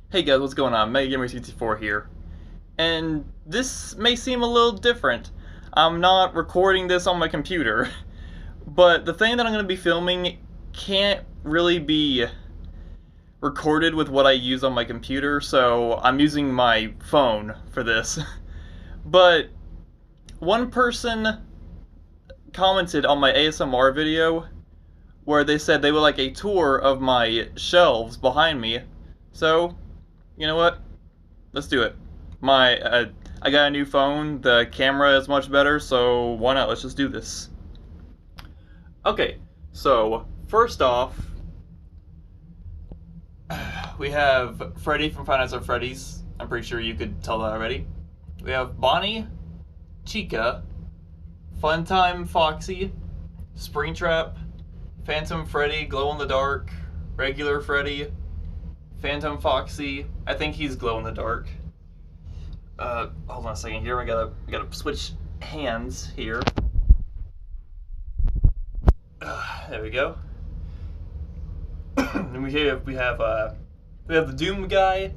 Hey guys, what's going on? MegaGamer64 here. And this may seem a little different. I'm not recording this on my computer, but the thing that I'm going to be filming can't really be recorded with what I use on my computer, so I'm using my phone for this. But one person commented on my ASMR video where they said they would like a tour of my shelves behind me. So, you know what? Let's do it. I got a new phone. The camera is much better, so why not? Let's just do this. Okay, so first off, we have Freddy from Five Nights at Freddy's. I'm pretty sure you could tell that already. We have Bonnie, Chica, Funtime Foxy, Springtrap, Phantom Freddy, Glow in the Dark, Regular Freddy, Phantom Foxy. I think he's Glow in the Dark. Hold on a second here. I gotta switch hands here. There we go. And we have the Doom guy,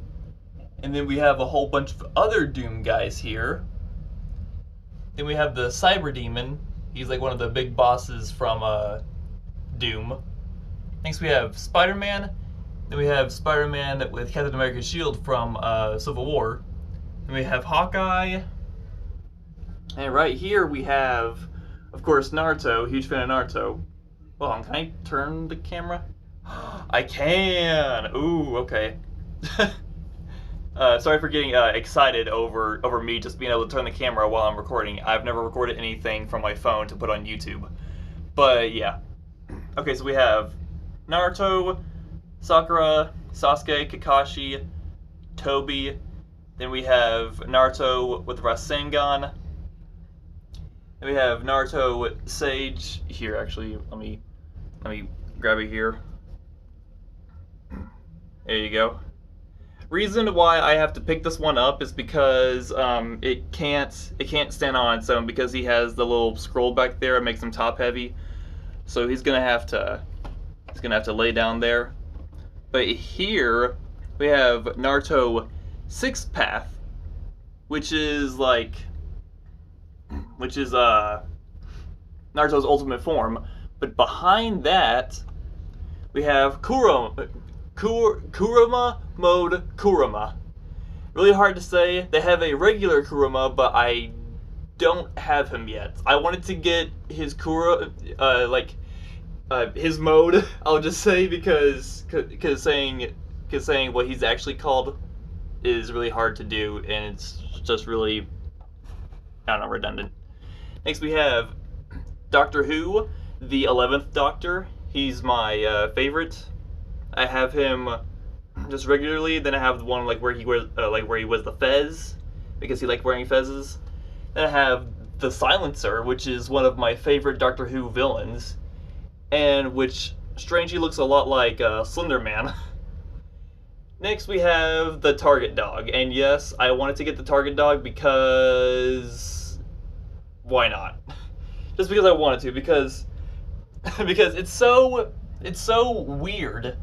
and then we have a whole bunch of other Doom guys here. Then we have the Cyber Demon. He's like one of the big bosses from Doom. Next we have Spider-Man. Then we have Spider-Man with Captain America's shield from Civil War. Then we have Hawkeye. And right here we have, of course, Naruto. Huge fan of Naruto. Hold on, can I turn the camera? I can! Ooh, okay. Sorry for getting excited over me just being able to turn the camera while I'm recording. I've never recorded anything from my phone to put on YouTube. But yeah. Okay, so we have Naruto, Sakura, Sasuke, Kakashi, Toby. Then we have Naruto with Rasengan. Then we have Naruto Sage. Here, actually, let me grab it here. There you go. Reason why I have to pick this one up is because it can't stand on its own because he has the little scroll back there. It makes him top heavy, so he's gonna have to lay down there. But here we have Naruto Sixth Path, which is Naruto's ultimate form. But behind that we have Kurama mode Kurama. Really hard to say. They have a regular Kurama, but I don't have him yet. I wanted to get his his mode. I'll just say because saying what he's actually called is really hard to do, and it's just really, I don't know, redundant. Next we have Doctor Who, the 11th Doctor. He's my favorite. I have him just regularly. Then I have the one where he wears the fez because he liked wearing fezzes. Then I have the Silencer, which is one of my favorite Doctor Who villains, and which strangely looks a lot like Slender Man. Next we have the Target Dog, and yes, I wanted to get the Target Dog because why not? Just because I wanted to, because it's so weird.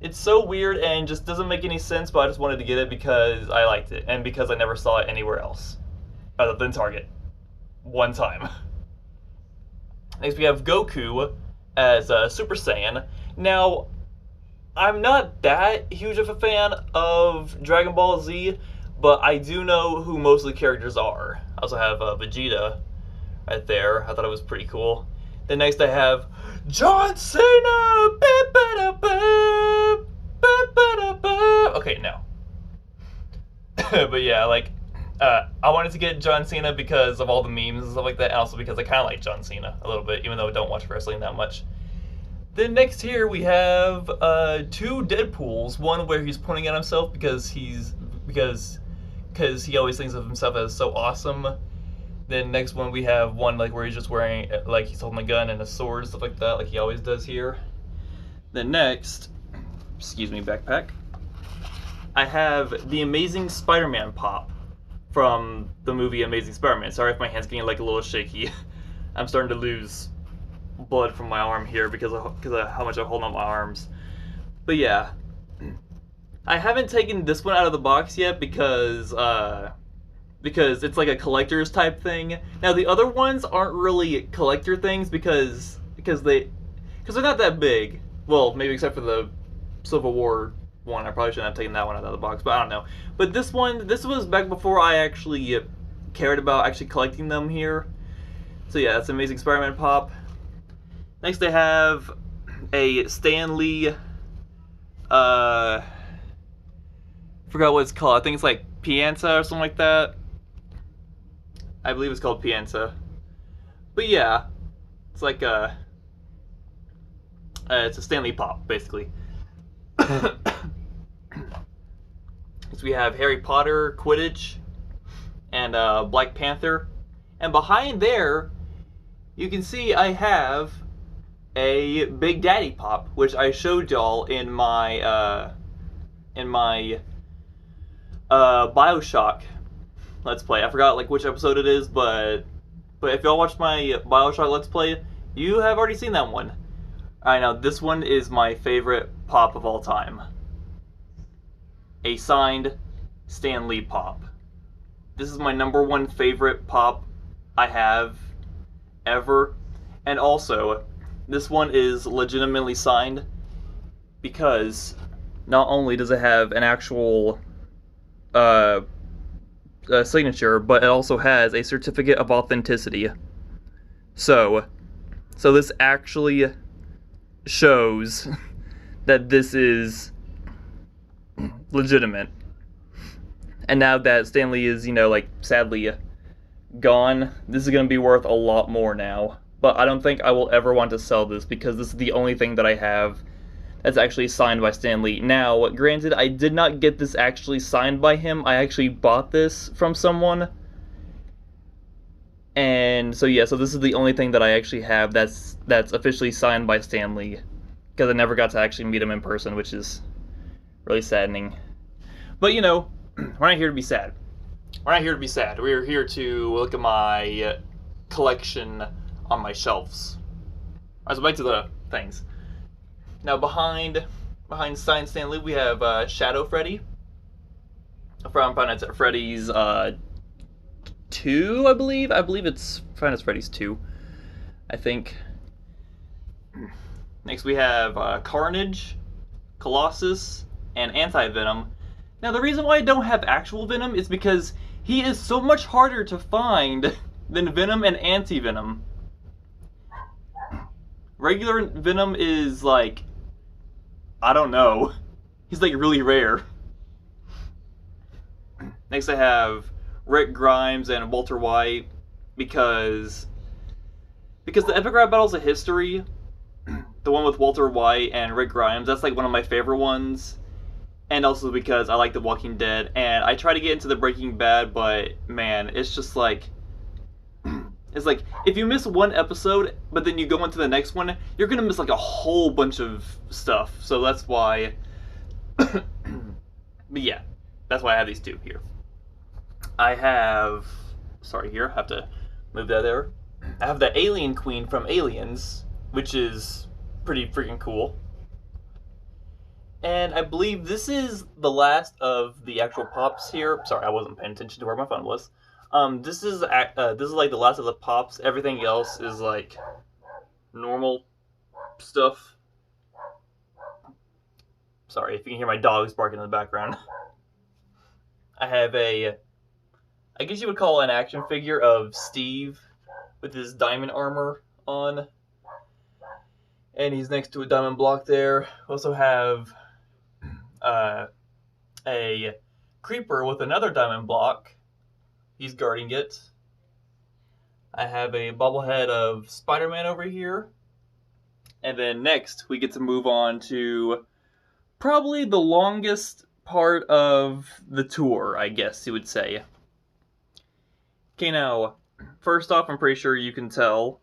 It's so weird and just doesn't make any sense, but I just wanted to get it because I liked it and because I never saw it anywhere else other than Target. One time. Next we have Goku as Super Saiyan. Now, I'm not that huge of a fan of Dragon Ball Z, but I do know who most of the characters are. I also have Vegeta right there. I thought it was pretty cool. Then next I have John Cena! Okay, no. But yeah, I wanted to get John Cena because of all the memes and stuff like that, and also because I kind of like John Cena a little bit, even though I don't watch wrestling that much. Then next here we have two Deadpools. One where he's pointing at himself because he always thinks of himself as so awesome. Then next one we have one where he's just wearing he's holding a gun and a sword and stuff like that, like he always does here. Then next, excuse me, backpack. I have the Amazing Spider-Man pop from the movie Amazing Spider-Man. Sorry if my hand's getting a little shaky. I'm starting to lose blood from my arm here because of how much I'm holding on my arms. But yeah, I haven't taken this one out of the box yet because it's like a collector's type thing. Now the other ones aren't really collector things because they're not that big. Well, maybe except for the Civil War one. I probably shouldn't have taken that one out of the box, but I don't know. But this was back before I actually cared about actually collecting them here. So yeah, that's Amazing Spider-Man pop. Next they have a Stan Lee, forgot what it's called. I think it's like Pianta or something like that. I believe it's called Pianta. But yeah, it's like it's a Stan Lee pop, basically. So we have Harry Potter, Quidditch, and Black Panther. And behind there, you can see I have a Big Daddy pop, which I showed y'all in my Bioshock Let's Play. I forgot like which episode it is, but if y'all watched my Bioshock Let's Play, you have already seen that one. I know this one is my favorite pop of all time. A signed Stan Lee pop. This is my #1 favorite pop I have ever, and also this one is legitimately signed because not only does it have an actual signature, but it also has a certificate of authenticity. So this actually shows that this is legitimate. And now that Stan Lee is, like, sadly gone, this is going to be worth a lot more now. But I don't think I will ever want to sell this because this is the only thing that I have that's actually signed by Stan Lee. Now, granted, I did not get this actually signed by him. I actually bought this from someone. And so yeah, so this is the only thing that I actually have that's officially signed by Stan Lee. Because I never got to actually meet him in person, which is really saddening. But we're not here to be sad. We're not here to be sad. We're here to look at my collection on my shelves. Alright, so back to the things. Now behind signed Stan Lee, we have Shadow Freddy from Five Nights at Freddy's 2, I believe. I believe it's Five Nights at Freddy's 2, I think. Next we have Carnage, Colossus, and Anti-Venom. Now the reason why I don't have actual Venom is because he is so much harder to find than Venom and Anti-Venom. Regular Venom is like, I don't know, he's like really rare. Next I have Rick Grimes and Walter White because the Epic Rap Battles of History, the one with Walter White and Rick Grimes, that's like one of my favorite ones. And also because I like The Walking Dead, and I try to get into the Breaking Bad, but man, it's just like, it's like, if you miss one episode, but then you go into the next one, you're gonna miss like a whole bunch of stuff, so that's why, but yeah, that's why I have these two here. I have, sorry here, I have to move that there. I have the Alien Queen from Aliens, which is pretty freaking cool. And I believe this is the last of the actual pops here. Sorry, I wasn't paying attention to where my phone was. This is like the last of the pops. Everything else is like normal stuff. Sorry if you can hear my dogs barking in the background. I have I guess you would call it an action figure of Steve with his diamond armor on. And he's next to a diamond block there. Also have a creeper with another diamond block. He's guarding it. I have a bobblehead of Spider-Man over here. And then next, we get to move on to probably the longest part of the tour, I guess you would say. Okay, now, first off, I'm pretty sure you can tell,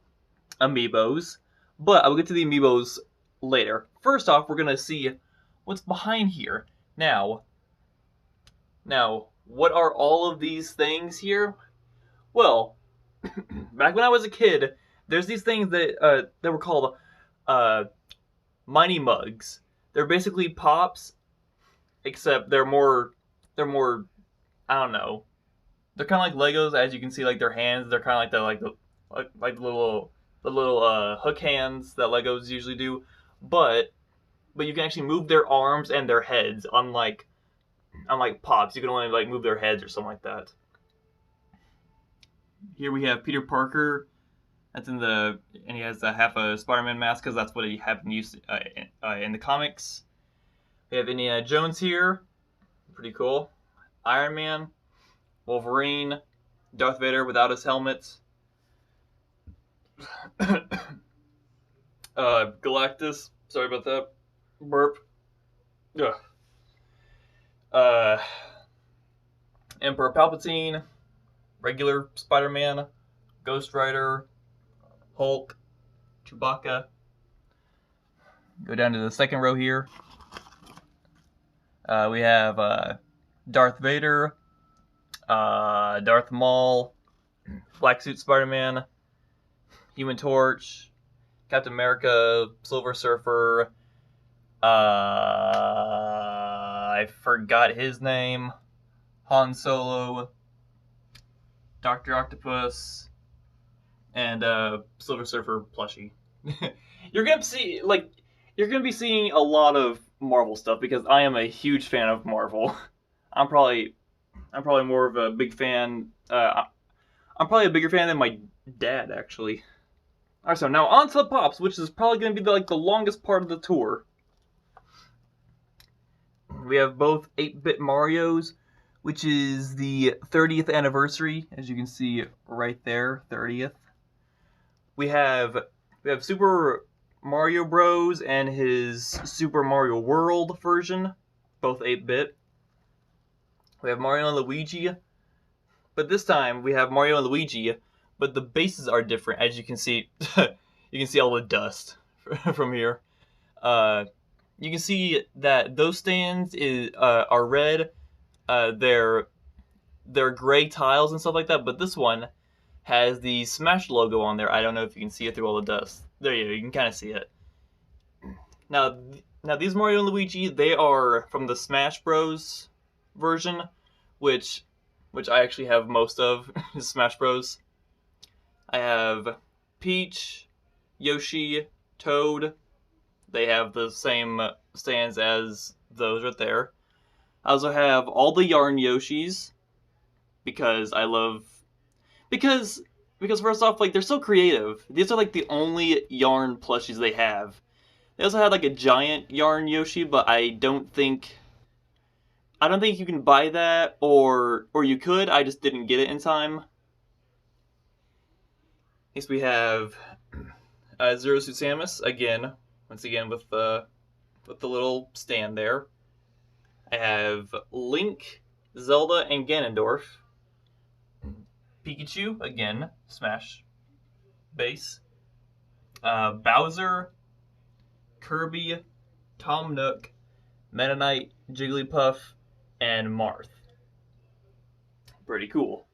Amiibos. But I will get to the Amiibos later. First off, we're going to see what's behind here. Now, what are all of these things here? Well, back when I was a kid, there's these things that were called Mighty Mugs. They're basically pops, except they're more I don't know. They're kind of like Legos, as you can see. Like their hands, they're kind of like the little hook hands that Legos usually do, but you can actually move their arms and their heads. Unlike Pops, you can only like move their heads or something like that. Here we have Peter Parker. That's and he has half a Spider-Man mask because that's what he happened to use in the comics. We have Indiana Jones here, pretty cool. Iron Man, Wolverine, Darth Vader without his helmet. Galactus. Sorry about that. Burp. Ugh. Emperor Palpatine, regular Spider-Man, Ghost Rider, Hulk, Chewbacca. Go down to the second row here. We have Darth Vader, Darth Maul, Black Suit Spider-Man, Human Torch, Captain America, Silver Surfer. I forgot his name. Han Solo, Dr. Octopus, and Silver Surfer plushie. You're gonna be seeing a lot of Marvel stuff because I am a huge fan of Marvel. I'm probably more of a big fan. I'm probably a bigger fan than my dad, actually. All right, so now on to the Pops, which is probably going to be the longest part of the tour. We have both 8-bit Marios, which is the 30th anniversary, as you can see right there, 30th. We have Super Mario Bros. And his Super Mario World version, both 8-bit. We have Mario and Luigi, but this time we have Mario and Luigi, but the bases are different, as you can see. You can see all the dust from here. You can see that those stands are red. They're gray tiles and stuff like that, but this one has the Smash logo on there. I don't know if you can see it through all the dust. There you go. You can kind of see it. Now these Mario and Luigi, they are from the Smash Bros. Version, which I actually have most of, is Smash Bros. I have Peach, Yoshi, Toad. They have the same stands as those right there. I also have all the Yarn Yoshis because first off, like, they're so creative. These are like the only Yarn plushies they have. They also had like a giant Yarn Yoshi, but I don't think you can buy that, or you could. I just didn't get it in time. Next we have Zero Suit Samus once again with the little stand there. I have Link, Zelda, and Ganondorf. Pikachu, again, Smash base. Bowser, Kirby, Tom Nook, Meta Knight, Jigglypuff, and Marth. Pretty cool.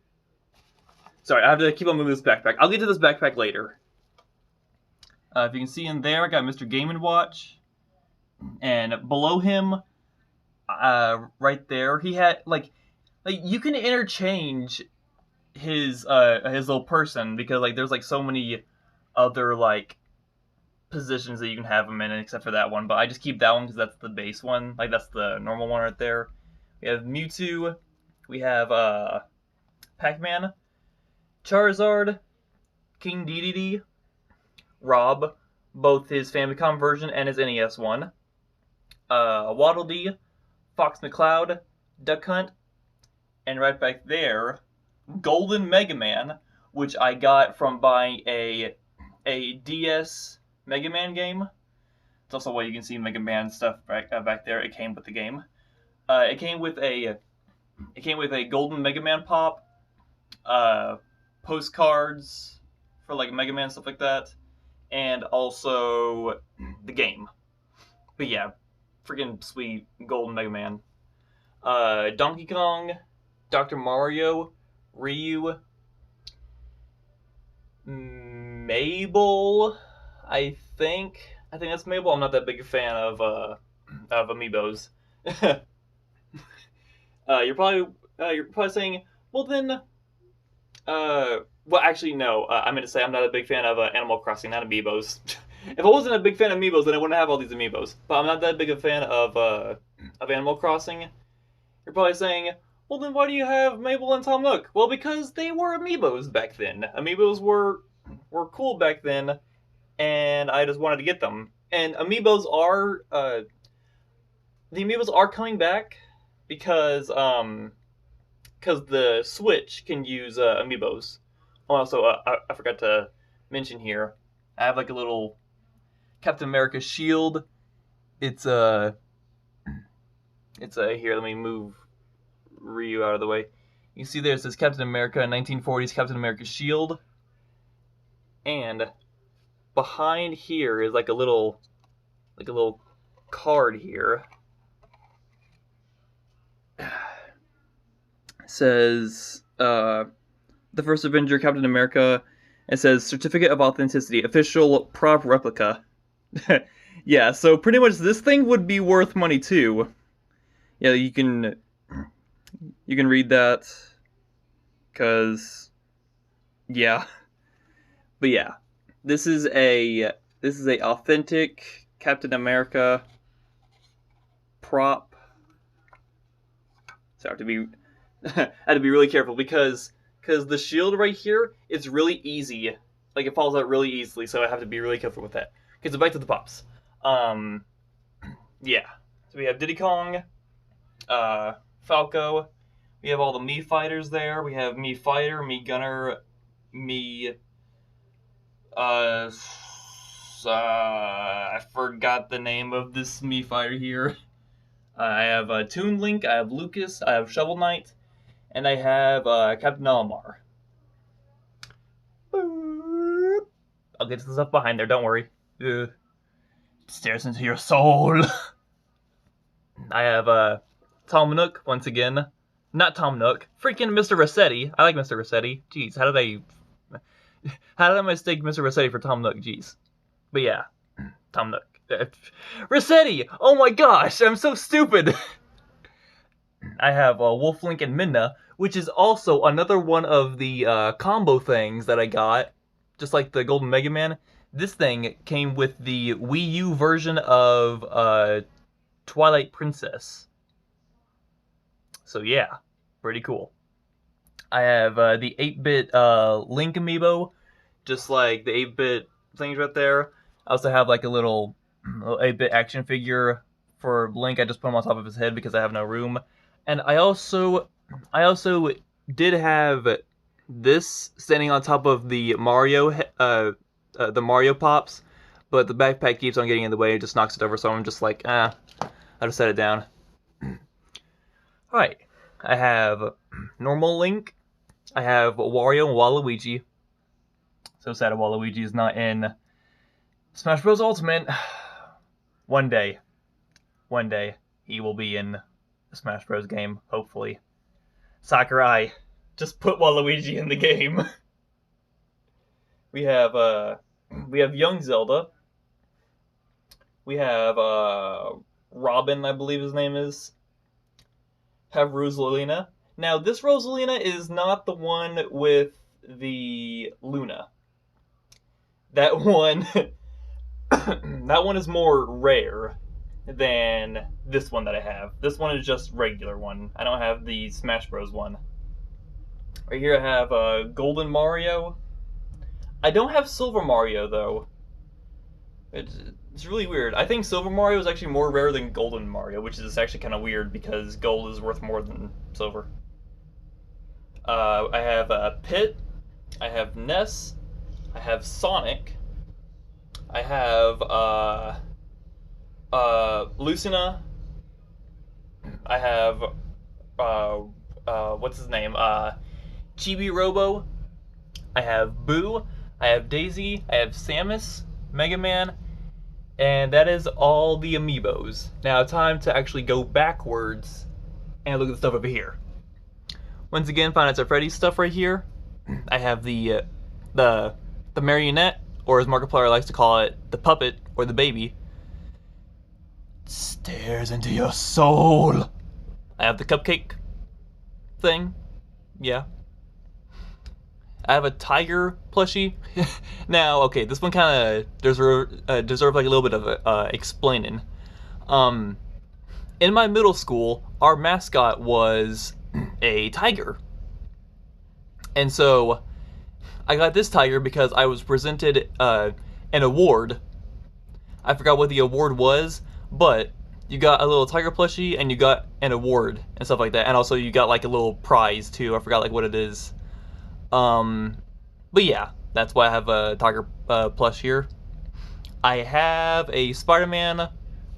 Sorry, I have to keep on moving this backpack. I'll get to this backpack later. If you can see in there, I got Mr. Game & Watch. And below him, right there, he had, like you can interchange his little person, because, like, there's, like, so many other, like, positions that you can have him in, except for that one. But I just keep that one because that's the base one. Like, that's the normal one right there. We have Mewtwo. We have Pac-Man, Charizard, King Dedede, Rob, both his Famicom version and his NES one, Waddle Dee, Fox McCloud, Duck Hunt, and right back there, Golden Mega Man, which I got from buying a DS Mega Man game. It's also why you can see Mega Man stuff back there. It came with the game. It came with a Golden Mega Man pop, postcards for, like, Mega Man, stuff like that, and also the game. But yeah, freaking sweet Golden Mega Man. Donkey Kong, Dr. Mario, Ryu, Mabel, I think that's Mabel. I'm not that big a fan of Amiibos. You're probably saying, well then, well actually no. I'm gonna say I'm not a big fan of Animal Crossing, not Amiibos. If I wasn't a big fan of Amiibos, then I wouldn't have all these Amiibos. But I'm not that big a fan of Animal Crossing. You're probably saying, well then why do you have Mabel and Tom Nook? Well, because they were Amiibos back then. Amiibos were cool back then, and I just wanted to get them. And the Amiibos are coming back because the Switch can use Amiibos. Oh, also, I forgot to mention here, I have like a little Captain America shield. It's here. Let me move Ryu out of the way. You see there it says Captain America 1940s Captain America shield, and behind here is like a little card here. It says the first Avenger Captain America. It says certificate of authenticity, official prop replica. Yeah, so pretty much this thing would be worth money too. Yeah, you can read that, cause yeah, but yeah, this is a authentic Captain America prop. So I have to be I had to be really careful because the shield right here is really easy. Like it falls out really easily, so I have to be really careful with that. Okay, so back to the pops. Yeah. So we have Diddy Kong, Falco. We have all the Mii fighters there. We have Mii Fighter, Mii Gunner, Mii. I forgot the name of this Mii fighter here. I have Toon Link. I have Lucas. I have Shovel Knight, and I have Captain Olimar. I'll get to the stuff behind there. Don't worry. It stares into your soul. I have Tom Nook once again. Not Tom Nook. Freaking Mr. Rossetti. I like Mr. Rossetti. Jeez, how did I mistake Mr. Rossetti for Tom Nook? Jeez. But yeah, Tom Nook. Rossetti! Oh my gosh, I'm so stupid! I have Wolf Link and Midna, which is also another one of the combo things that I got. Just like the Golden Mega Man. This thing came with the Wii U version of Twilight Princess. So yeah, pretty cool. I have the 8-bit Link Amiibo, just like the 8-bit things right there. I also have like a little 8-bit action figure for Link. I just put him on top of his head because I have no room. And I also did have this standing on top of the Mario Pops, but the backpack keeps on getting in the way and just knocks it over, so I'm just like, I'll just set it down. Alright, I have normal Link, I have Wario and Waluigi. So sad Waluigi is not in Smash Bros. Ultimate. One day he will be in a Smash Bros. Game, hopefully. Sakurai, just put Waluigi in the game. We have young Zelda. We have Robin, I believe his name is. Have Rosalina. Now this Rosalina is not the one with the Luna. That one that one is more rare than this one that I have. This one is just regular one. I don't have the Smash Bros. One. Right here I have Golden Mario. I don't have Silver Mario though. It's really weird. I think Silver Mario is actually more rare than Golden Mario, which is actually kind of weird because gold is worth more than silver. I have Pit. I have Ness. I have Sonic. I have Lucina. I have what's his name? Chibi Robo. I have Boo. I have Daisy. I have Samus, Mega Man, and that is all the Amiibos. Now, time to actually go backwards and look at the stuff over here. Once again, Five Nights at Freddy's stuff right here. I have the marionette, or as Markiplier likes to call it, the puppet or the baby. Stares into your soul. I have the cupcake. thing. Yeah. I have a tiger plushie. Now, okay, this one kind of deserves like a little bit of explaining. In my middle school, our mascot was a tiger. And so I got this tiger because I was presented an award. I forgot what the award was, but you got a little tiger plushie and you got an award and stuff like that. And also you got like a little prize too. I forgot like what it is. But yeah, that's why I have a tiger plush here. I have a Spider-Man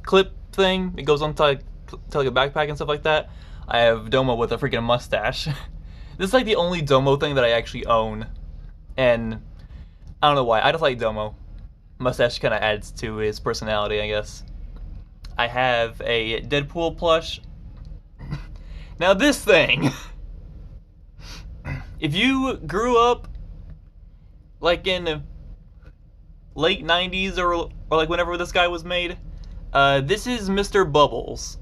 clip thing. It goes on to like a backpack and stuff like that. I have Domo with a freaking mustache. This is like the only Domo thing that I actually own. And I don't know why. I just like Domo. Mustache kind of adds to his personality, I guess. I have a Deadpool plush. Now this thing. If you grew up like in late 90s or like whenever this guy was made, this is Mr. Bubbles.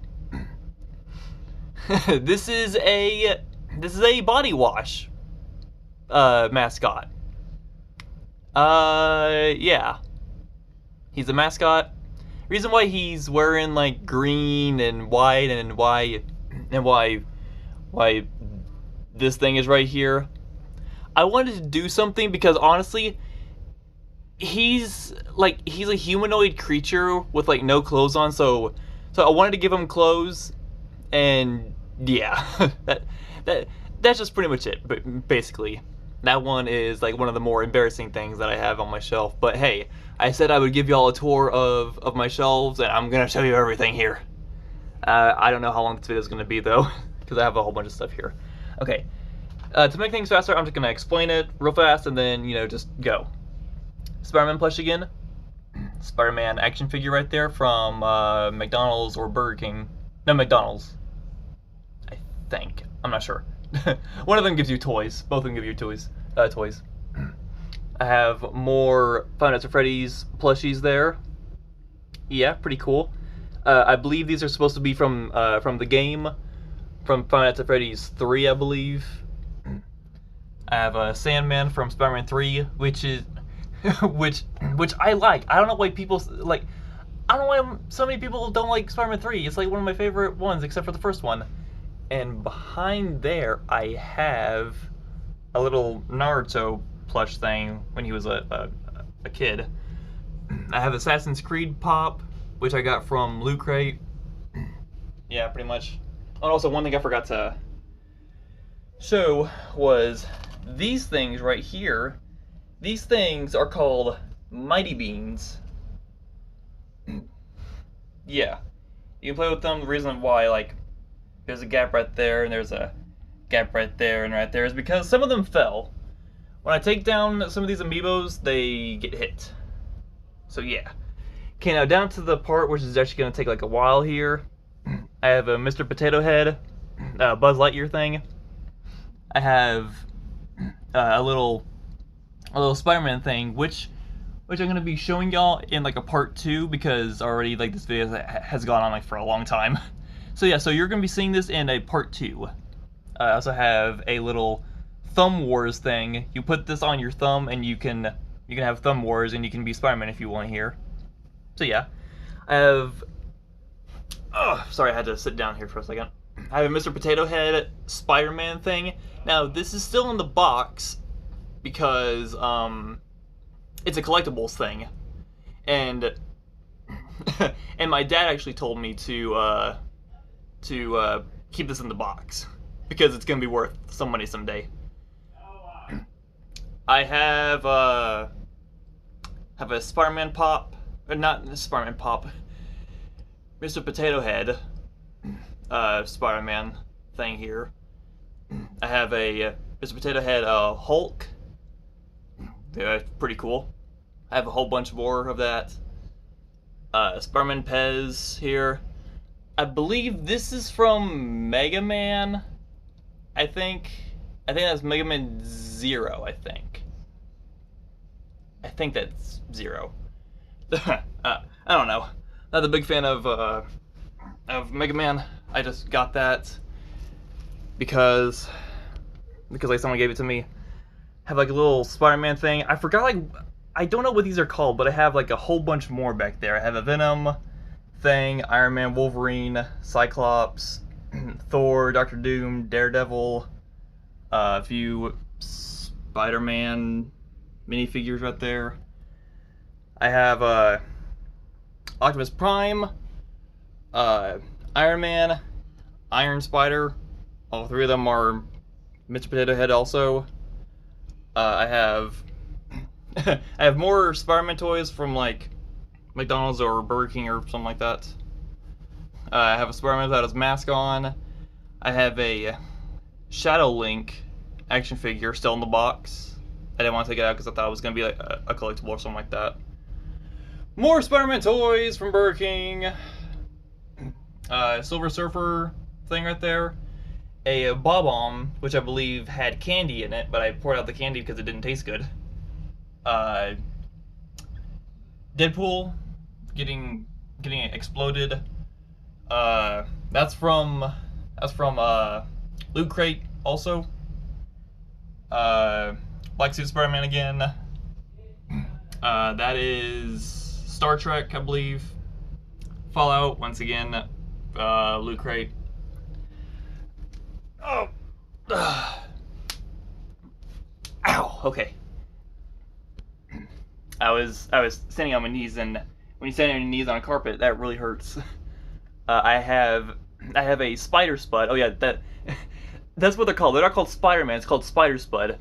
This is a body wash mascot. Yeah. He's a mascot. Reason why he's wearing like green and white and why this thing is right here. I wanted to do something because honestly, he's a humanoid creature with like no clothes on, so I wanted to give him clothes, and yeah, that's just pretty much it. But basically, that one is like one of the more embarrassing things that I have on my shelf. But hey, I said I would give y'all a tour of my shelves, and I'm gonna show you everything here. I don't know how long this video is gonna be though, because I have a whole bunch of stuff here. Okay, to make things faster, I'm just gonna explain it real fast, and then just go. Spider-Man plush again. Spider-Man action figure right there from McDonald's or Burger King. No, McDonald's. I think. I'm not sure. One of them gives you toys. Both of them give you toys. I have more Five Nights at Freddy's plushies there. Yeah, pretty cool. I believe these are supposed to be from the game, from Five Nights at Freddy's 3, I believe. I have a Sandman from Spider-Man 3, which is which I like. I don't know why people like. I don't know why so many people don't like Spider-Man 3. It's like one of my favorite ones, except for the first one. And behind there, I have a little Naruto plush thing when he was a kid. I have Assassin's Creed Pop, which I got from Loot Crate. Yeah, pretty much. And also, one thing I forgot to show was these things right here. These things are called Mighty Beans. Yeah, you can play with them. The reason why, like, there's a gap right there, and there's a gap right there, and right there is because some of them fell. When I take down some of these Amiibos, they get hit. So yeah. Okay, now down to the part which is actually going to take like a while here. I have a Mr. Potato Head, Buzz Lightyear thing. I have a little Spider-Man thing, which I'm going to be showing y'all in like a part 2 because already like this video has gone on like for a long time. So yeah, so you're going to be seeing this in a part 2. I also have a little Thumb Wars thing. You put this on your thumb and you can have Thumb Wars and you can be Spider-Man if you want here. So yeah, I have, sorry, I had to sit down here for a second. I have a Mr. Potato Head Spider-Man thing. Now this is still in the box because it's a collectibles thing, and and my dad actually told me to keep this in the box because it's gonna be worth some money someday. I have a Spider-Man Pop, or not Spider-Man Pop, Mr. Potato Head Spider-Man thing here. I have a Mr. Potato Head Hulk. Yeah, pretty cool. I have a whole bunch more of that. Spider-Man Pez here. I believe this is from Mega Man. I think that's Mega Man 0, I think. I think that's 0. I don't know. Not a big fan of Mega Man. I just got that because like someone gave it to me. Have like a little Spider-Man thing. I forgot, like, I don't know what these are called, but I have like a whole bunch more back there. I have a Venom thing, Iron Man, Wolverine, Cyclops, Thor, Doctor Doom, Daredevil, a few Spider-Man minifigures right there. I have Optimus Prime, Iron Man, Iron Spider. All three of them are Mr. Potato Head also. I have I have more Spider-Man toys from like McDonald's or Burger King or something like that. I have a Spider-Man without his mask on. I have a Shadow Link action figure still in the box. I didn't want to take it out because I thought it was going to be like a collectible or something like that. More Spider-Man toys from Burger King. Silver Surfer thing right there. A Bob-omb, which I believe had candy in it, but I poured out the candy because it didn't taste good. Deadpool getting exploded. That's from Loot Crate also. Black Suit Spider-Man again. That is Star Trek, I believe. Fallout once again. Loot Crate. Oh. Ow. Okay. I was standing on my knees, and when you stand on your knees on a carpet, that really hurts. I have a Spider Spud. Oh yeah, that's what they're called. They're not called Spider-Man. It's called Spider Spud.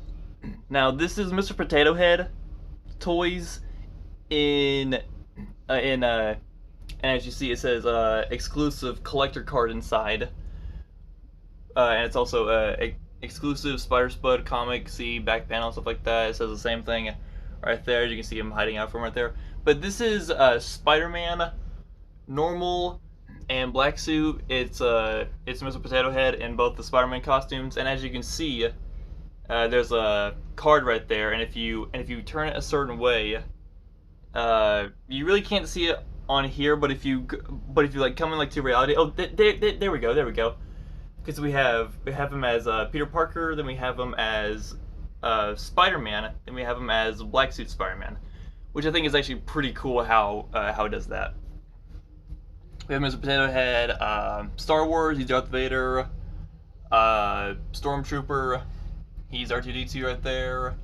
Now this is Mr. Potato Head toys and as you see, it says exclusive collector card inside. And it's also exclusive Spider Spud comic, see back panel, stuff like that. It says the same thing right there. You can see him hiding out from right there. But this is Spider-Man, normal and black suit. It's Mr. Potato Head in both the Spider-Man costumes, and as you can see, there's a card right there. And if you turn it a certain way, you really can't see it on here. But if you like come in like to reality, oh, there we go. Because we have him as Peter Parker, then we have him as Spider-Man, then we have him as Black Suit Spider-Man, which I think is actually pretty cool how it does that. We have Mr. Potato Head, Star Wars, he's Darth Vader, Stormtrooper, he's R2-D2 right there,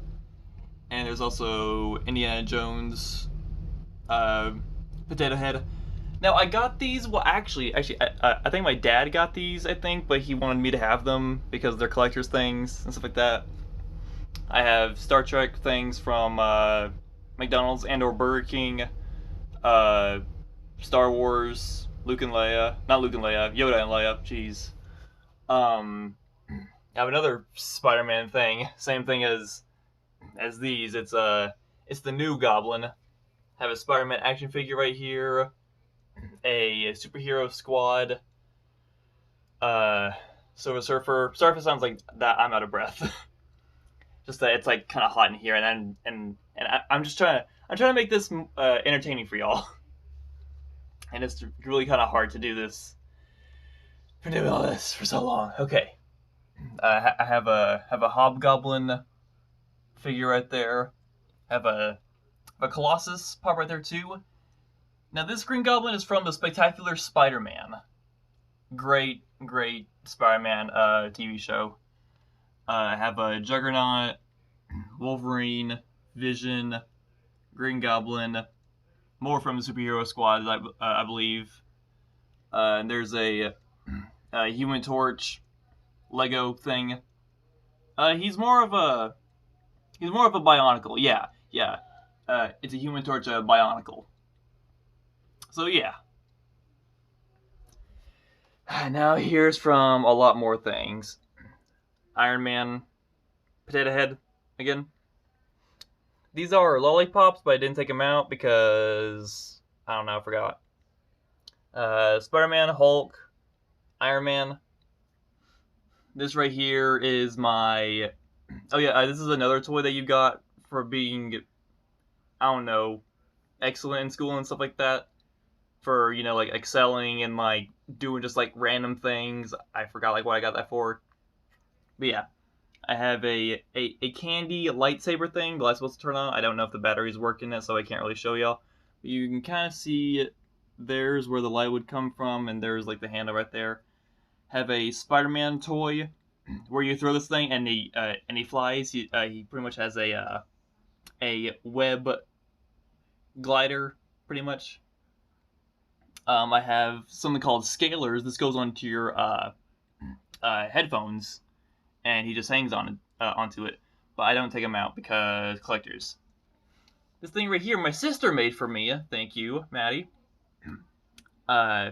and there's also Indiana Jones, Potato Head. Now, I got these, well, actually, I think my dad got these, I think, but he wanted me to have them because they're collector's things and stuff like that. I have Star Trek things from McDonald's and or Burger King, Star Wars, Luke and Leia, not Luke and Leia, Yoda and Leia, jeez. I have another Spider-Man thing, same thing as these, it's the new Goblin. I have a Spider-Man action figure right here. A superhero squad, Silver Surfer. Sorry if it sounds like that I'm out of breath. Just that it's like kind of hot in here, and I'm trying to make this entertaining for y'all, and it's really kind of hard to do this. For doing all this for so long. Okay, I have a Hobgoblin figure right there. I have a Colossus pop right there too. Now, this Green Goblin is from the Spectacular Spider-Man. Great Spider-Man TV show. I have a Juggernaut, Wolverine, Vision, Green Goblin, more from the superhero squad, I believe. And there's a Human Torch Lego thing. He's more of a Bionicle. Yeah. It's a Human Torch Bionicle. So yeah. Now here's from a lot more things. Iron Man, Potato Head again. These are lollipops, but I didn't take them out because I don't know, I forgot. Spider-Man, Hulk, Iron Man. This right here is my. Oh yeah, this is another toy that you got for being, I don't know, excellent in school and stuff like that. For, you know, like excelling and like doing just like random things. I forgot like what I got that for. But yeah, I have a candy lightsaber thing that I'm supposed to turn on. I don't know if the batteries work in it, so I can't really show y'all. But you can kind of see there's where the light would come from, and there's like the handle right there. Have a Spider-Man toy where you throw this thing and he flies. He pretty much has a web glider, pretty much. I have something called scalers. This goes onto your headphones, and he just hangs on onto it. But I don't take him out because collectors. This thing right here, my sister made for me. Thank you, Maddie. Uh,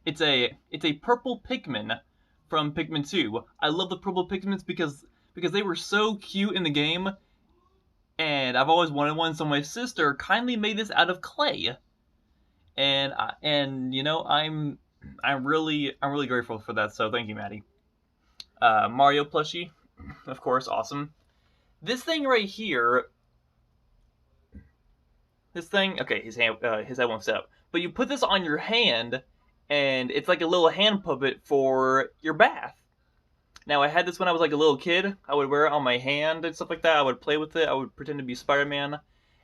it's a purple Pikmin from Pikmin 2. I love the purple Pikmins because they were so cute in the game, and I've always wanted one. So my sister kindly made this out of clay, and you know I'm really grateful for that. So thank you, Maddie. Mario plushie, of course, awesome. This thing right here, okay, his head won't sit up, but you put this on your hand, and it's like a little hand puppet for your bath. Now, I had this when I was like a little kid. I would wear it on my hand and stuff like that. I would play with it. I would pretend to be Spider-Man,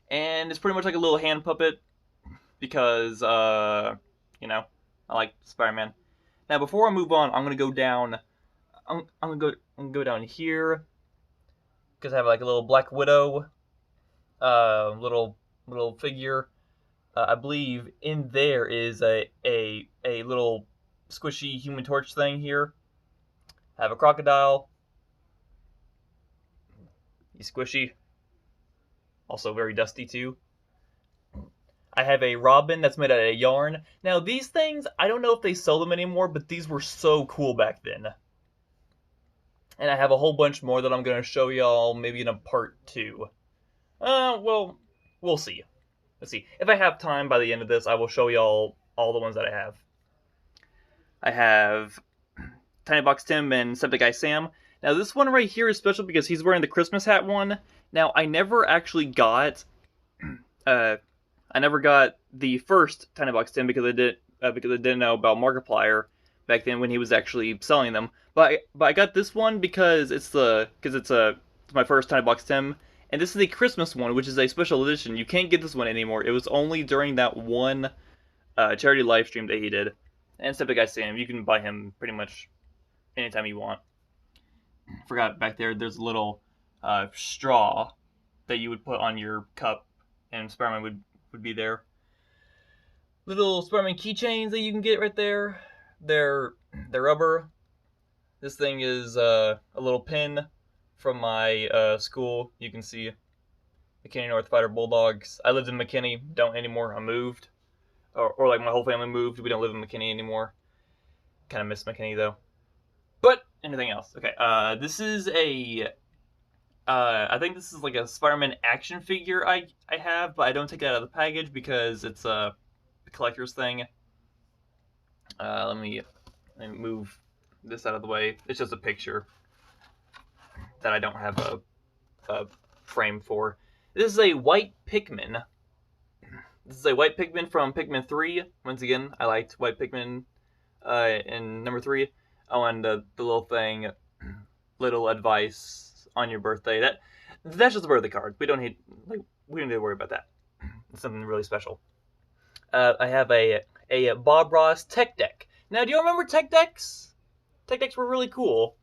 and it's pretty much like a little hand puppet because, you know, I like Spider-Man. Now, before I move on, I'm gonna go down. I'm gonna go down here because I have like a little Black Widow, little figure. I believe in there is a little squishy Human Torch thing here. I have a crocodile. He's squishy. Also very dusty too. I have a robin that's made out of yarn. Now these things, I don't know if they sell them anymore, but these were so cool back then. And I have a whole bunch more that I'm going to show y'all maybe in a part 2. Well, we'll see. Let's see. If I have time by the end of this, I will show y'all all the ones that I have. I have Tiny Box Tim and Septic Guy Sam. Now this one right here is special because he's wearing the Christmas hat one. Now I never actually got, I never got the first Tiny Box Tim because I didn't know about Markiplier back then when he was actually selling them. But I got this one because it's my first Tiny Box Tim, and this is the Christmas one, which is a special edition. You can't get this one anymore. It was only during that one charity live stream that he did. And Septic Guy Sam, you can buy him pretty much anytime you want. Forgot back there's a little straw that you would put on your cup, and Spider-Man would be there. Little Spider-Man keychains that you can get right there. They're rubber. This thing is a little pin from my school. You can see McKinney North Fighter Bulldogs. I lived in McKinney, don't anymore. I moved, or like my whole family moved. We don't live in McKinney anymore. Kind of miss McKinney though. But anything else? Okay. This is I think this is like a Spider-Man action figure I have, but I don't take it out of the package because it's a collector's thing. Let me move this out of the way. It's just a picture that I don't have a frame for. This is a white Pikmin. This is a white Pikmin from Pikmin 3. Once again, I liked white Pikmin in number 3. Oh, and the little thing, little advice on your birthday. That's just a birthday card. We don't need to worry about that. It's something really special. I have a Bob Ross tech deck. Now, do you remember tech decks? Tech decks were really cool.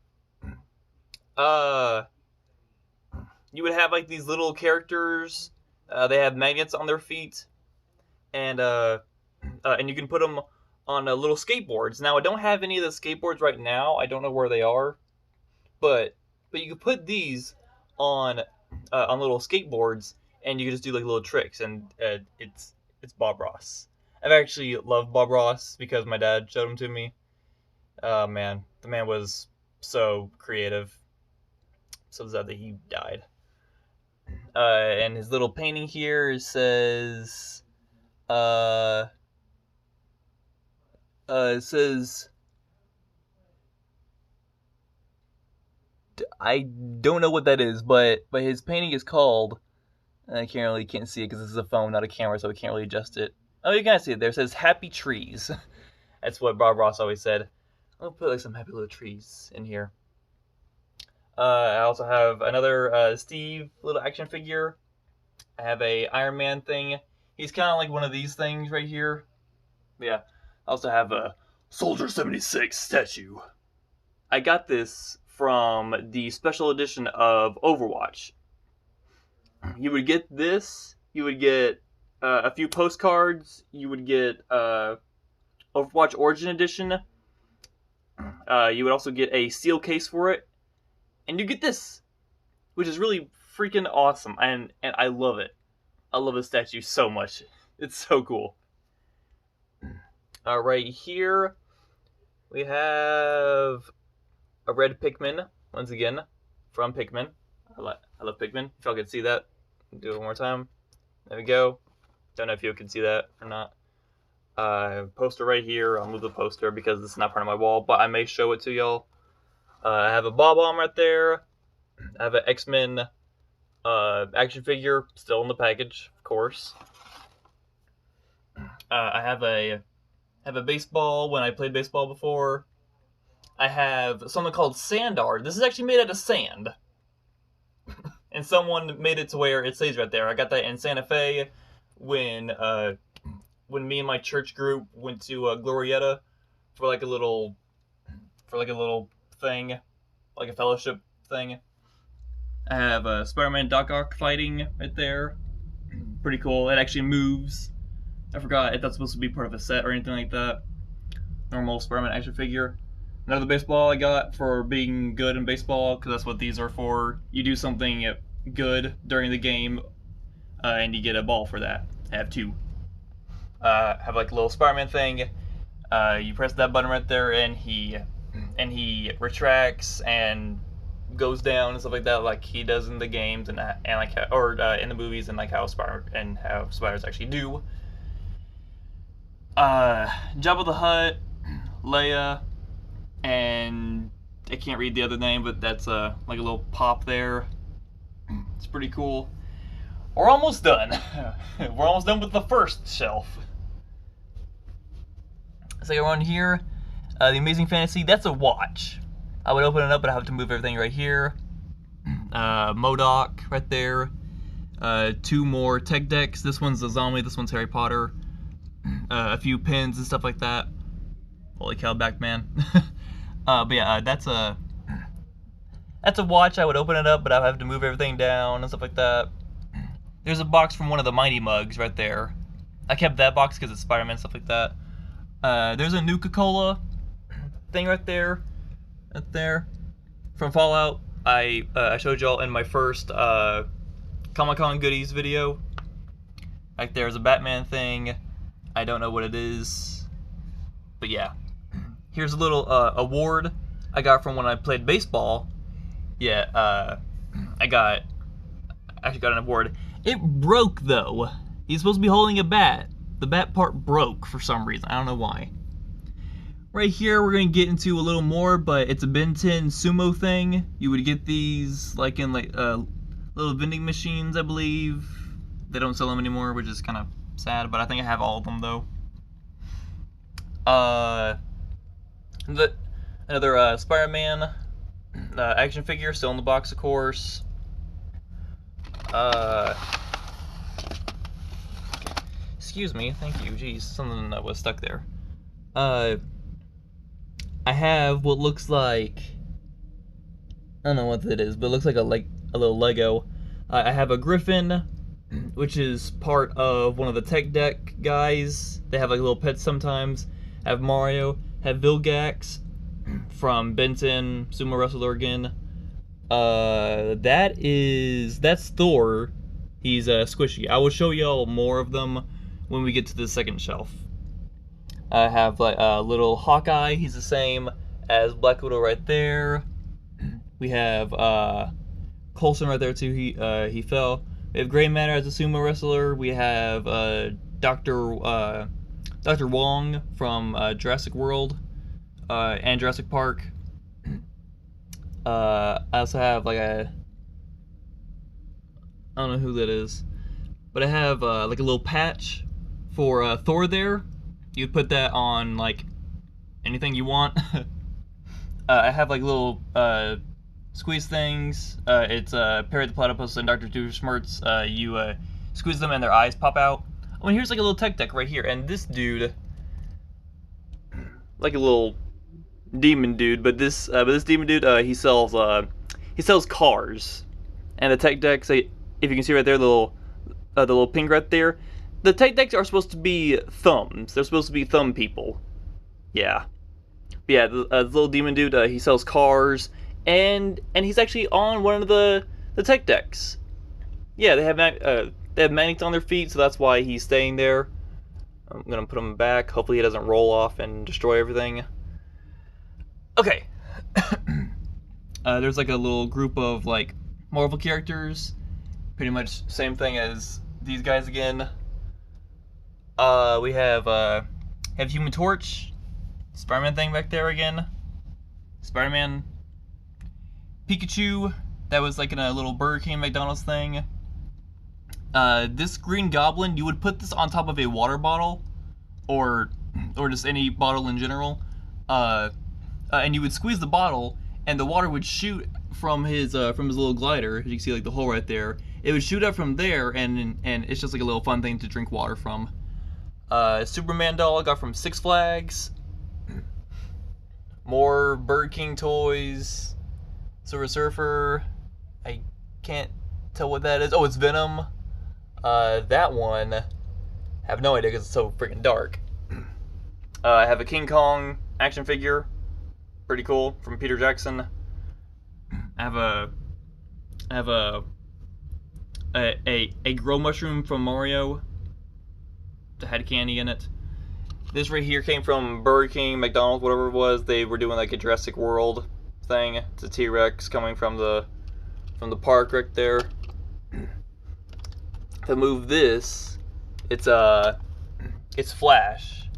You would have like these little characters. They have magnets on their feet, and you can put them on little skateboards. Now, I don't have any of the skateboards right now. I don't know where they are, but you can put these on little skateboards, and you can just do like little tricks. And it's Bob Ross. I've actually loved Bob Ross because my dad showed him to me. Oh man, the man was so creative. So sad that he died. And his little painting here says, it says, I don't know what that is, but his painting is called, I can't see it because this is a phone, not a camera, so I can't really adjust it. Oh, you can see it there. It says Happy Trees. That's what Bob Ross always said. I'll put like some happy little trees in here. I also have another Steve little action figure. I have a Iron Man thing. He's kind of like one of these things right here. Yeah. I also have a Soldier 76 statue. I got this from the special edition of Overwatch. You would get this. You would get a few postcards. You would get Overwatch Origin Edition. You would also get a steel case for it. And you get this, which is really freaking awesome. And I love it. I love this statue so much. It's so cool. Right here, we have a red Pikmin, once again, from Pikmin. I love Pikmin. If y'all can see that, do it one more time. There we go. Don't know if you can see that or not. Poster right here. I'll move the poster because this is not part of my wall, but I may show it to y'all. I have a Bob-omb right there. I have an X-Men action figure still in the package, of course. I have a baseball when I played baseball before. I have something called sand art. This is actually made out of sand. And someone made it to where it stays right there. I got that in Santa Fe when me and my church group went to Glorietta for like a little thing, like a fellowship thing. I have a Spider-Man Doc Ock fighting right there. Pretty cool. It actually moves. I forgot if that's supposed to be part of a set or anything like that. Normal Spider-Man action figure. Another baseball I got for being good in baseball, because that's what these are for. You do something good during the game, and you get a ball for that. I have two. Have like a little Spider-Man thing. You press that button right there, and he retracts and goes down and stuff like that, like he does in the games and like in the movies, and like how spiders actually do. Jabba the Hutt, Leia, and I can't read the other name, but that's like a little pop there. It's pretty cool. We're almost done. We're almost done with the first shelf. Second one here, the Amazing Fantasy. That's a watch. I would open it up, but I have to move everything right here. MODOK right there. Two more tech decks. This one's a zombie. This one's Harry Potter. A few pins and stuff like that. Holy cow, Batman. But yeah, that's a watch. I would open it up, but I have to move everything down and stuff like that. There's a box from one of the Mighty Mugs right there. I kept that box because it's Spider-Man, stuff like that. There's a Nuka-Cola thing right there. Right there. From Fallout. I showed y'all in my first Comic-Con goodies video. Right there's a Batman thing. I don't know what it is. But yeah. Here's a little award I got from when I played baseball. Yeah, I actually got an award. It broke though. He's supposed to be holding a bat. The bat part broke for some reason. I don't know why. Right here we're gonna get into a little more, but it's a Ben 10 sumo thing. You would get these like in little vending machines, I believe. They don't sell them anymore, which is kind of sad, but I think I have all of them though. Another Spider-Man action figure, still in the box, of course. Excuse me, thank you. Jeez, something that was stuck there. I have what looks like, I don't know what it is, but it looks like a little Lego. I have a Griffin, which is part of one of the tech deck guys. They have like little pets sometimes. I have Mario. Have Vilgax from Ben 10 Sumo Wrestler again. That's Thor. He's squishy. I will show y'all more of them when we get to the second shelf. I have like a little Hawkeye. He's the same as Black Widow right there. We have Coulson right there too. He fell. We have Grey Matter as a sumo wrestler. We have Dr. Wong from Jurassic World and Jurassic Park. I also have like I don't know who that is, but I have like a little patch for Thor there. You put that on like anything you want. I have like little squeeze things. It's Perry the Platypus and Dr. Doofenshmirtz. You squeeze them and their eyes pop out. Oh, and here's like a little tech deck right here. And this dude, like a little demon dude, but this demon dude, he sells cars. And the tech decks, if you can see right there, the little pink right there, the tech decks are supposed to be thumbs. They're supposed to be thumb people. Yeah. But yeah, the little demon dude, he sells cars, and he's actually on one of the tech decks. Yeah, they have magnets on their feet, so that's why he's staying there. I'm gonna put him back. Hopefully he doesn't roll off and destroy everything. Okay. There's like a little group of like Marvel characters. Pretty much same thing as these guys again. We have Human Torch, Spider-Man thing back there again. Spider-Man, Pikachu, that was like in a little Burger King McDonald's thing. This Green Goblin, you would put this on top of a water bottle, or just any bottle in general, and you would squeeze the bottle, and the water would shoot from his little glider. As you can see, like the hole right there, it would shoot up from there, and it's just like a little fun thing to drink water from. Superman doll I got from Six Flags. More Burger King toys. Silver Surfer. I can't tell what that is. Oh, it's Venom. That one, I have no idea because it's so freaking dark. I have a King Kong action figure. Pretty cool, from Peter Jackson. I have a grow mushroom from Mario. That had candy in it. This right here came from Burger King, McDonald's, whatever it was. They were doing like a Jurassic World thing. It's a T-Rex coming from the park right there. To move this, it's Flash.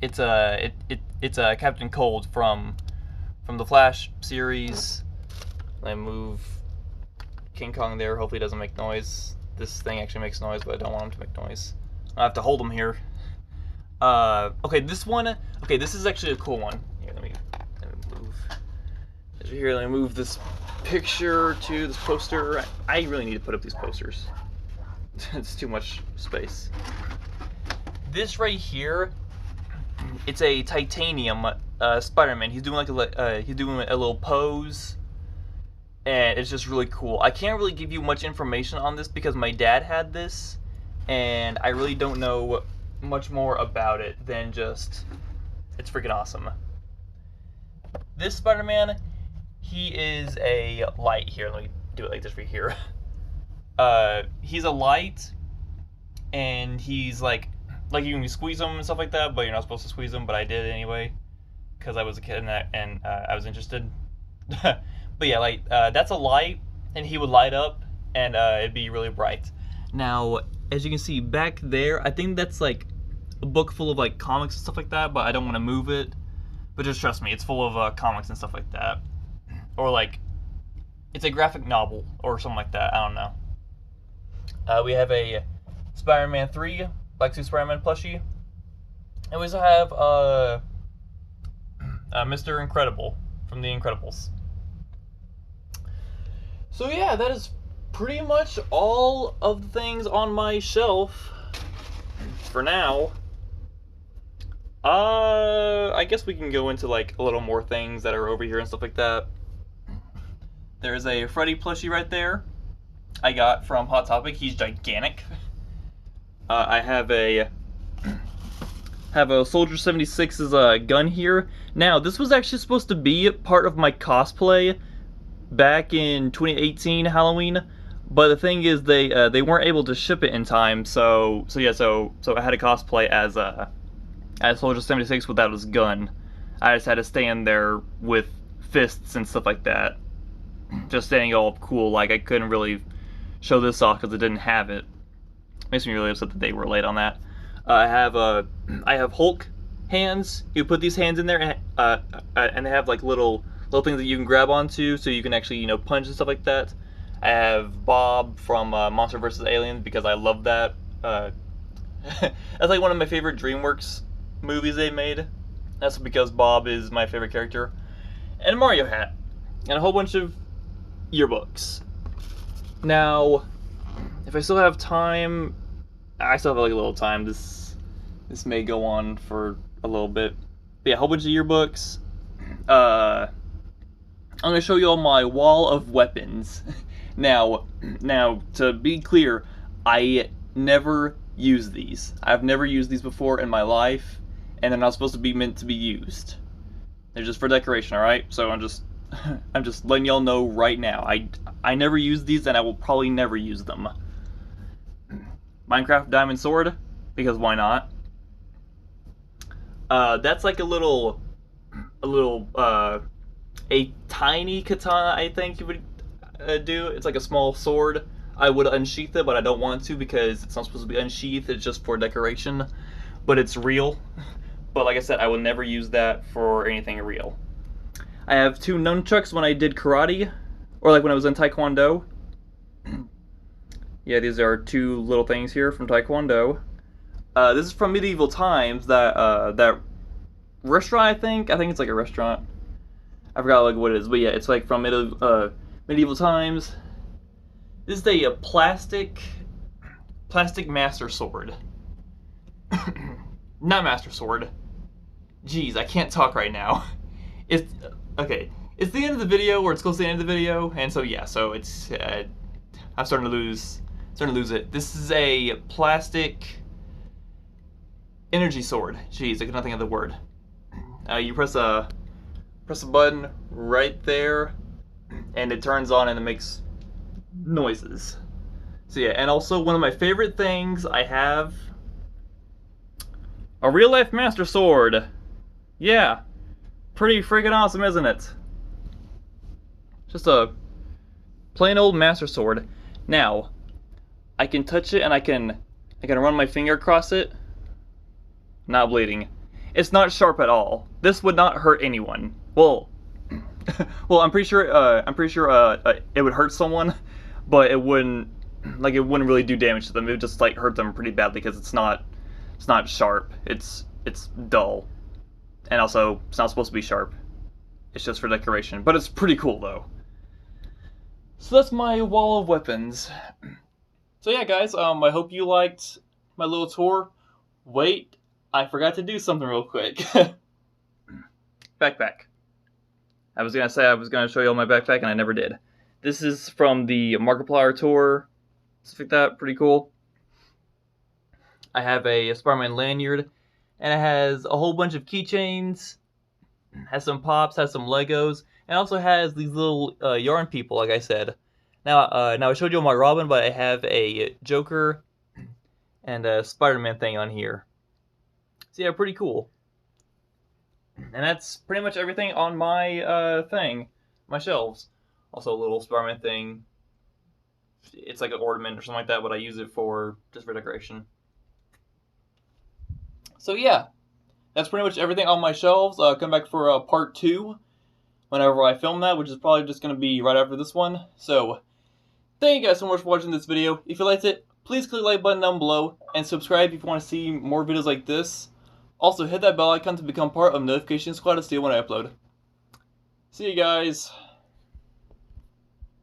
It's Captain Cold from the Flash series. I move King Kong there. Hopefully, it doesn't make noise. This thing actually makes noise, but I don't want him to make noise. I have to hold him here. Okay, this one. Okay, this is actually a cool one. Here, let me move. Here, let me move this picture to this poster. I really need to put up these posters. It's too much space. This right here, it's a titanium Spider-Man. He's doing like a little pose, and it's just really cool. I can't really give you much information on this because my dad had this, and I really don't know much more about it than just it's freaking awesome. This Spider-Man, he is a light. Here, let me do it like this right here. He's a light, and he's like you can squeeze him and stuff like that, but you're not supposed to squeeze him, but I did anyway because I was a kid and I was interested. But yeah, like that's a light, and he would light up, and it'd be really bright. Now, as you can see back there, I think that's like a book full of like comics and stuff like that, but I don't want to move it. But just trust me, it's full of comics and stuff like that, or like it's a graphic novel or something like that. I don't know. We have a Spider-Man 3 Black Suit Spider-Man plushie, and we also have Mr. Incredible from The Incredibles. So yeah, that is pretty much all of the things on my shelf for now. I guess we can go into like a little more things that are over here and stuff like that. There's a Freddy plushie right there I got from Hot Topic. He's gigantic. I have a Soldier 76's gun here. Now, this was actually supposed to be part of my cosplay back in 2018 Halloween, but the thing is they weren't able to ship it in time, so I had to cosplay as Soldier 76 without his gun. I just had to stand there with fists and stuff like that, just standing all cool. Like I couldn't really show this off because it didn't have it. Makes me really upset that they were late on that. I have Hulk hands. You put these hands in there, and they have like little things that you can grab onto, so you can actually punch and stuff like that. I have Bob from Monster vs. Aliens because I love that. That's like one of my favorite DreamWorks movies they made. That's because Bob is my favorite character. and a Mario hat, and a whole bunch of yearbooks. Now, if I still have time, I still have like a little time. This may go on for a little bit. But yeah, a whole bunch of yearbooks. I'm gonna show you all my wall of weapons. Now, to be clear, I never use these. I've never used these before in my life, and they're not supposed to be meant to be used. They're just for decoration, all right? So I'm just letting y'all know right now. I never use these, and I will probably never use them. Minecraft Diamond Sword, because why not? That's like a tiny katana, I think you would do. It's like a small sword. I would unsheath it, but I don't want to because it's not supposed to be unsheathed. It's just for decoration, but it's real. But like I said, I will never use that for anything real. I have 2 nunchucks when I did karate, or like when I was in Taekwondo. Yeah, these are 2 little things here from Taekwondo. This is from medieval times. That restaurant, I think it's like a restaurant. I forgot like what it is, but yeah, it's like from medieval times. This is a plastic master sword. Not master sword. Jeez, I can't talk right now. It's okay. It's the end of the video, or it's close to the end of the video, and so yeah, so it's I'm starting to lose it. This is a plastic energy sword. Jeez, I could not think of the word. You press a button right there, and it turns on and it makes noises. So yeah, and also one of my favorite things I have, a real life master sword. Yeah, pretty freaking awesome, isn't it? Just a plain old master sword. Now, I can touch it and I can run my finger across it. Not bleeding. It's not sharp at all. This would not hurt anyone. Well, I'm pretty sure it would hurt someone, but it wouldn't really do damage to them. It would just like hurt them pretty badly because it's not sharp. It's dull, and also it's not supposed to be sharp. It's just for decoration, but it's pretty cool though. So that's my wall of weapons. So yeah, guys, I hope you liked my little tour. Wait, I forgot to do something real quick. Backpack. I was gonna say I was gonna show you all my backpack, and I never did. This is from the Markiplier tour. Stuff like that, pretty cool. I have a Spider-Man lanyard, and it has a whole bunch of keychains. Has some pops, has some Legos, and also has these little yarn people, like I said. Now I showed you all my Robin, but I have a Joker and a Spider-Man thing on here. So yeah, pretty cool. And that's pretty much everything on my my shelves. Also a little Spider-Man thing. It's like an ornament or something like that, but I use it just for decoration. So yeah, that's pretty much everything on my shelves. Come back for part 2 whenever I film that, which is probably just going to be right after this one. So, thank you guys so much for watching this video. If you liked it, please click the like button down below, and subscribe if you want to see more videos like this. Also, hit that bell icon to become part of Notification Squad to see when I upload. See you guys.